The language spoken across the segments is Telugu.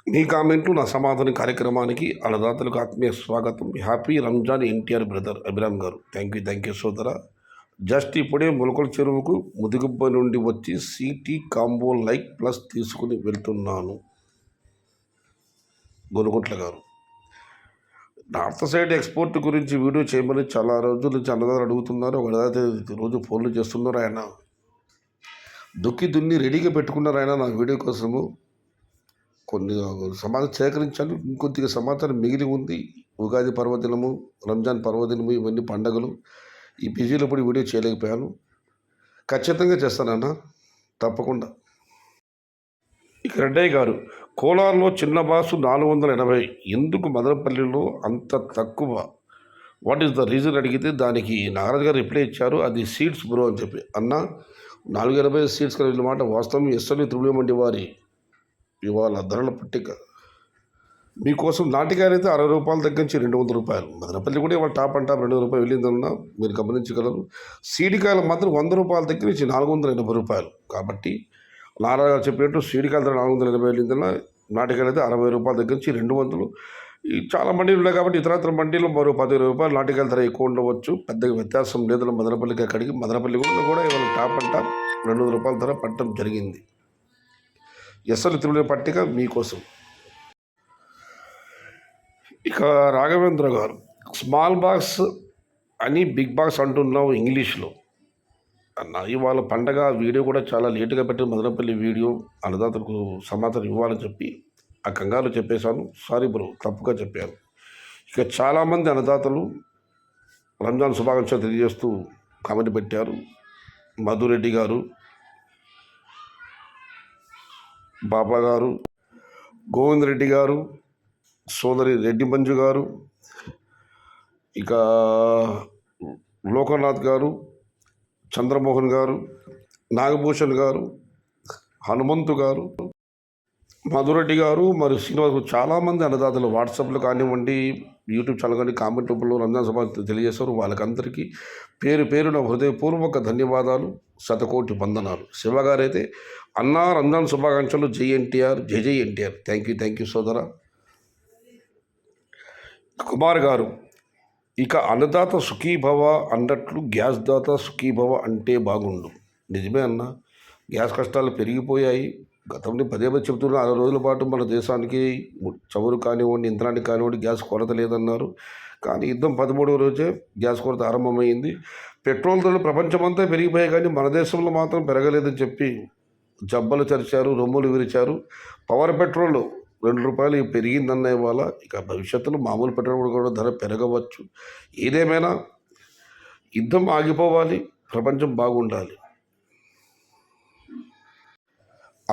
మీ కామెంట్లు నా సమాధాన కార్యక్రమానికి అన్నదాతలకు ఆత్మీయ స్వాగతం. హ్యాపీ రంజాన్ ఎన్టీఆర్ బ్రదర్ అభిరామ్ గారు. థ్యాంక్ యూ సోదర. జస్ట్ ఇప్పుడే మొలకల చెరువుకు ముదిగుబ్బ నుండి వచ్చి సిటీ కాంబో లైక్ ప్లస్ తీసుకుని వెళ్తున్నాను. గొనుగుట్ల గారు నార్త్ సైడ్ ఎక్స్పోర్ట్ గురించి వీడియో చేయమని చాలా రోజుల నుంచి అన్నదాతలు అడుగుతున్నారు. ఒక రోజు ఫోన్లు చేస్తున్నారు. ఆయన దుక్కి దున్ని రెడీగా పెట్టుకున్నారు. ఆయన నా వీడియో కోసము కొన్ని సమాచారం సేకరించాను. ఇంకొద్దిగా సమాచారం మిగిలి ఉంది. ఉగాది పర్వదినము, రంజాన్ పర్వదినము, ఇవన్నీ పండగలు. ఈ బిజీలో ఇప్పుడు వీడియో చేయలేకపోయాను. ఖచ్చితంగా చేస్తానన్నా, తప్పకుండా. ఇక రెడ్డయ్య గారు, కోలార్లో చిన్న బాసు 480, ఎందుకు మదనపల్లిలో అంత తక్కువ? వాట్ ఈస్ ద రీజన్ అడిగితే దానికి నాగరాజు గారు రిప్లై ఇచ్చారు, అది సీడ్స్ బ్రో అని చెప్పి. అన్న 480 సీడ్స్ కలిగిన మాట వాస్తవం. ఎస్ఎల్వి త్రిపురమండి వారి ఇవాళ ధరల పట్టిక మీకోసం. నాటికాయలు అయితే 60 రూపాయల దగ్గర నుంచి 200 రూపాయలు. మదనపల్లి కూడా ఇవాళ టాప్ అండ్ టాప్ 200 రూపాయలు వెళ్ళిందన్నా మీరు గమనించగలరు. సీడికాయలు మాత్రం 100 రూపాయల దగ్గర నుంచి 480 రూపాయలు. కాబట్టి నారాయణ చెప్పినట్టు సీడికాయల ధర 480 వెళ్ళిందన్నా, నాటికాయలు అయితే 60 రూపాయల దగ్గర నుంచి 200. ఈ చాలా మండీలు ఉన్నాయి కాబట్టి ఇతరత్ర మండీలో మరో 10 రూపాయలు నాటికాయల ధర ఎక్కువ ఉండవచ్చు. పెద్దగా వ్యత్యాసం లేదు మదనపల్లికి అక్కడికి. మదనపల్లి కూడా ఇవాళ టాప్ అండ్ టాప్ 200 రూపాయల ధర పట్టడం జరిగింది. ఎస్ఎల్ త్రిపుల పట్టిక మీకోసం. ఇక రాఘవేంద్ర గారు, స్మాల్ బాక్స్ అని బిగ్ బాక్స్ అంటున్నావు ఇంగ్లీష్లో అన్న. ఇవాళ పండగ వీడియో కూడా చాలా లేటుగా పెట్టిన మదనపల్లి వీడియో. అన్నదాతలకు సమాచారం ఇవ్వాలని చెప్పి ఆ కంగారు చెప్పేశాను. సారీ బ్రో, తప్పుగా చెప్పాను. ఇక చాలామంది అన్నదాతలు రంజాన్ శుభాకాంక్షలు తెలియజేస్తూ కామెంట్ పెట్టారు. మధురెడ్డి గారు, బాబా గారు, గోవింద్ రెడ్డి గారు, సోదరి రెడ్డి మంజు గారు, ఇక లోకనాథ్ గారు, చంద్రమోహన్ గారు, నాగభూషణ్ గారు, హనుమంతు గారు, మధురెడ్డి గారు, మరియు శ్రీనివాస్, చాలామంది అన్నదాతలు వాట్సాప్లో కానివ్వండి, యూట్యూబ్ ఛానల్ కానీ కామెంట్ రూపంలో రంజాన్ సభ తెలియజేశారు. వాళ్ళకందరికీ పేరు పేరున హృదయపూర్వక ధన్యవాదాలు, శతకోటి వందనాలు. శివగారైతే అన్నా రంజాన్ శుభాకాంక్షలు, జై ఎన్టీఆర్, జై ఎన్టీఆర్. థ్యాంక్ యూ సోదర. కుమార్ గారు, ఇక అన్నదాత సుఖీభవ అన్నట్లు గ్యాస్ దాత సుఖీభవ అంటే బాగుండు. నిజమే అన్న, గ్యాస్ కష్టాలు పెరిగిపోయాయి. గతంలో 10 చెబుతున్న 6 రోజుల పాటు మన దేశానికి చమురు కానివ్వండి, ఇంధనానికి కానివ్వండి, గ్యాస్ కొరత లేదన్నారు. కానీ యుద్ధం 13వ రోజే గ్యాస్ కొరత ఆరంభమైంది. పెట్రోల్ ధరలు ప్రపంచమంతా పెరిగిపోయాయి, కానీ మన దేశంలో మాత్రం పెరగలేదని చెప్పి జబ్బలు చరిచారు, రొమ్ములు విరిచారు. పవర్ పెట్రోల్ 2 రూపాయలు పెరిగిందన్న ఇవాళ. ఇక భవిష్యత్తులో మామూలు పెట్రోల్ కూడా ధర పెరగవచ్చు. ఏదేమైనా యుద్ధం ఆగిపోవాలి, ప్రపంచం బాగుండాలి.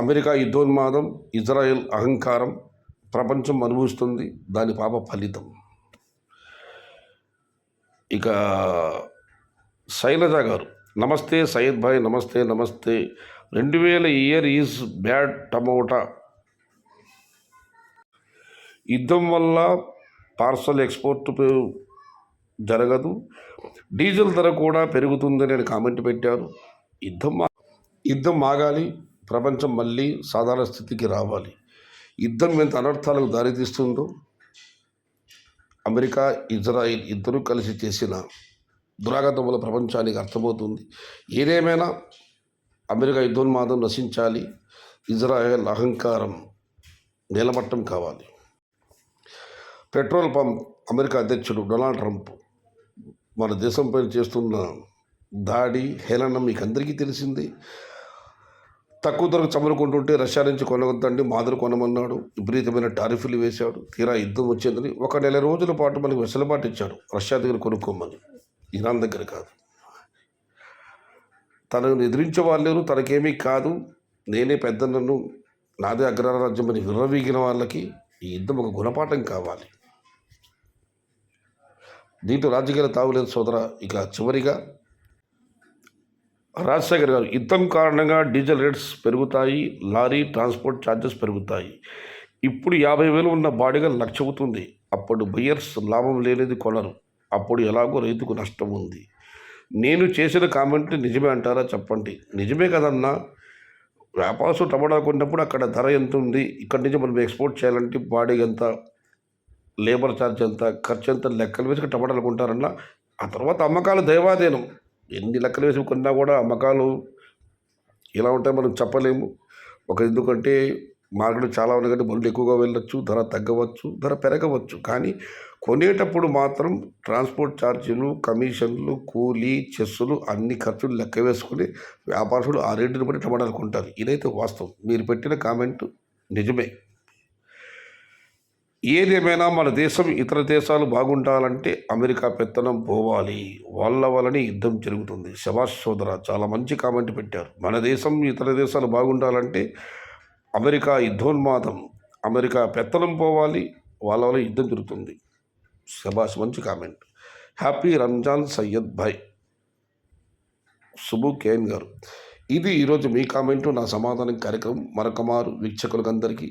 అమెరికా యుద్ధోన్మాదం, ఇజ్రాయెల్ అహంకారం ప్రపంచం అనుభవిస్తుంది, దాని పాప ఫలితం. ఇక శైలజ గారు, నమస్తే సయ్యద్ భాయ్, నమస్తే. 2000 ఇయర్ ఈజ్ బ్యాడ్ టమోటా. యుద్ధం వల్ల పార్సల్ ఎక్స్పోర్ట్ జరగదు, డీజిల్ ధర కూడా పెరుగుతుందని నేను కామెంట్ పెట్టారు. యుద్ధం ఆగాలి, ప్రపంచం మళ్ళీ సాధారణ స్థితికి రావాలి. యుద్ధం ఎంత అనర్థాలకు దారితీస్తుందో అమెరికా, ఇజ్రాయిల్ ఇద్దరూ కలిసి చేసిన దురాగతం వల్ల ప్రపంచానికి అర్థమవుతుంది. ఏదేమైనా అమెరికా యుద్ధోన్మాదం నశించాలి, ఇజ్రాయెల్ అహంకారం నేలమట్టం కావాలి. పెట్రోల్ పంప్ అమెరికా అధ్యక్షుడు డొనాల్డ్ ట్రంప్ మన దేశంపై చేస్తున్న దాడి, హేళన మీకు అందరికీ తెలిసింది. తక్కువ ధరకు చమురు కొంటుంటే రష్యా నుంచి కొనవద్దండి, మాదిరి కొనమన్నాడు. విపరీతమైన టారిఫ్లు వేశాడు. తీరా యుద్ధం వచ్చిందని 1 నెల రోజుల పాటు మనకు వెసులుబాటు ఇచ్చాడు, రష్యా దగ్గర కొనుక్కోమని, ఇరాన్ దగ్గర కాదు. తనను ఎదిరించే వాళ్ళు, తనకేమీ కాదు, నేనే పెద్దన్నను, నాదే అగ్రరాజ్యం అని విర్రవీగిన వాళ్ళకి ఈ యుద్ధం ఒక గుణపాఠం కావాలి. దీంట్లో రాజకీయాలు తావులేదు సోదర. ఇక చివరిగా రాజశేఖర్ గారు, యుద్ధం కారణంగా డీజిల్ రేట్స్ పెరుగుతాయి, లారీ ట్రాన్స్పోర్ట్ ఛార్జెస్ పెరుగుతాయి. ఇప్పుడు 50,000 ఉన్న బాడీగా 1,00,000 అవుతుంది. అప్పుడు బయ్యర్స్ లాభం లేనిది కొనరు. అప్పుడు ఎలాగో రైతుకు నష్టం ఉంది. నేను చేసిన కామెంట్ నిజమే అంటారా చెప్పండి. నిజమే కదన్నా, వ్యాపారస్తులు టమాటాలు కొన్నప్పుడు అక్కడ ధర ఎంత ఉంది, ఇక్కడి నుంచి మనం ఎక్స్పోర్ట్ చేయాలంటే బాడీ ఎంత, లేబర్ ఛార్జ్ ఎంత, ఖర్చు ఎంత లెక్కలు వేసి టమాటాలు కొంటారన్న. ఆ తర్వాత అమ్మకాలు దైవాధీనం. ఎన్ని లెక్కలు వేసి కొన్నా కూడా అమ్మకాలు ఎలా ఉంటాయో మనం చెప్పలేము. ఎందుకంటే మార్కెట్ చాలా ఉన్నాయి కాబట్టి బండ్లు ఎక్కువగా వెళ్ళొచ్చు, ధర తగ్గవచ్చు, ధర పెరగవచ్చు. కానీ కొనేటప్పుడు మాత్రం ట్రాన్స్పోర్ట్ ఛార్జీలు, కమిషన్లు, కూలీ, చెస్సులు అన్ని ఖర్చులు లెక్క వేసుకుని వ్యాపారస్తులు ఆ రేటుని బట్టి టమాటాలు కొంటారు. ఇదైతే వాస్తవం. మీరు పెట్టిన కామెంట్ నిజమే. ఏదేమైనా మన దేశం ఇతర దేశాలు బాగుండాలంటే అమెరికా పెత్తనం పోవాలి, వాళ్ళ వల్లనే యుద్ధం జరుగుతుంది. శభాష్ సోదర, చాలా మంచి కామెంట్ పెట్టారు. మన దేశం ఇతర దేశాలు బాగుండాలంటే అమెరికా యుద్ధోన్మాదం, అమెరికా పెత్తనం పోవాలి, వాళ్ళ వల్ల యుద్ధం జరుగుతుంది. శభాష్, మంచి కామెంట్. హ్యాపీ రంజాన్ సయ్యద్ భాయ్ సుబు కేన్ గారు. ఇది ఈరోజు మీ కామెంటు, నా సమాధానం కార్యక్రమం. మరొకమారు వీక్షకులందరికీ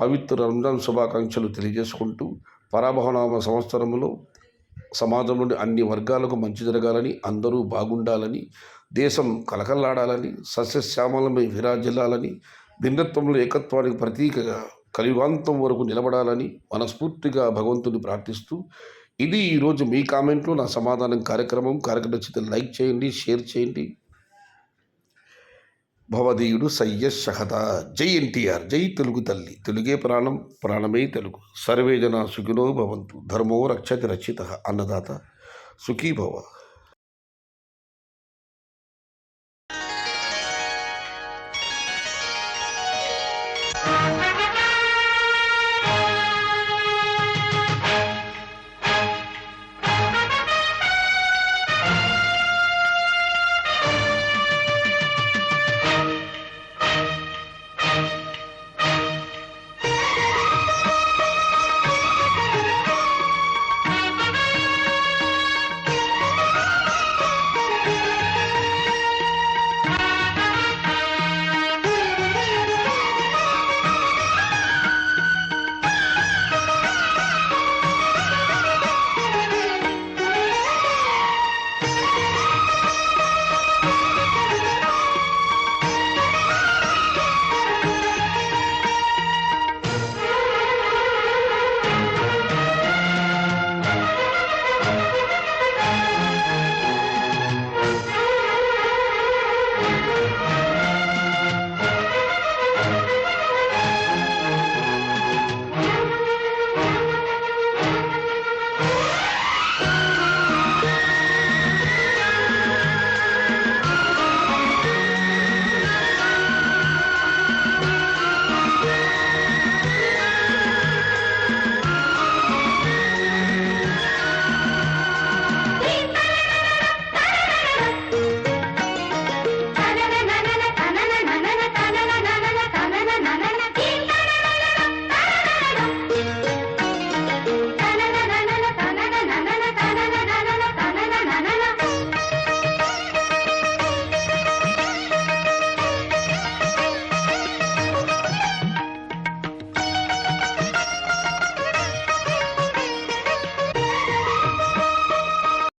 పవిత్ర రంజాన్ శుభాకాంక్షలు తెలియజేసుకుంటూ, పరాభవనామ సంవత్సరంలో సమాజంలోని అన్ని వర్గాలకు మంచి జరగాలని, అందరూ బాగుండాలని, దేశం కలకల్లాడాలని, సస్యశ్యామలమై విరాజిల్లాలని, భిన్నత్వంలో ఏకత్వానికి ప్రతీకగా కలియుగాంతం వరకు నిలబడాలని మనస్ఫూర్తిగా భగవంతుని ప్రార్థిస్తూ, ఇది ఈరోజు మీ కామెంట్లు, నా సమాధానం కార్యక్రమం. నచ్చితే లైక్ చేయండి, షేర్ చేయండి. భవదీయుడు సయ్యద్ షహదా. జై ఎన్టీఆర్, జై తెలుగు తల్లి. తెలుగే ప్రాణం, ప్రాణమే తెలుగు. సర్వే జన సుఖినో భవంతు. ధర్మో రక్షతి రక్షిత. అన్నదాత సుఖీ భవ.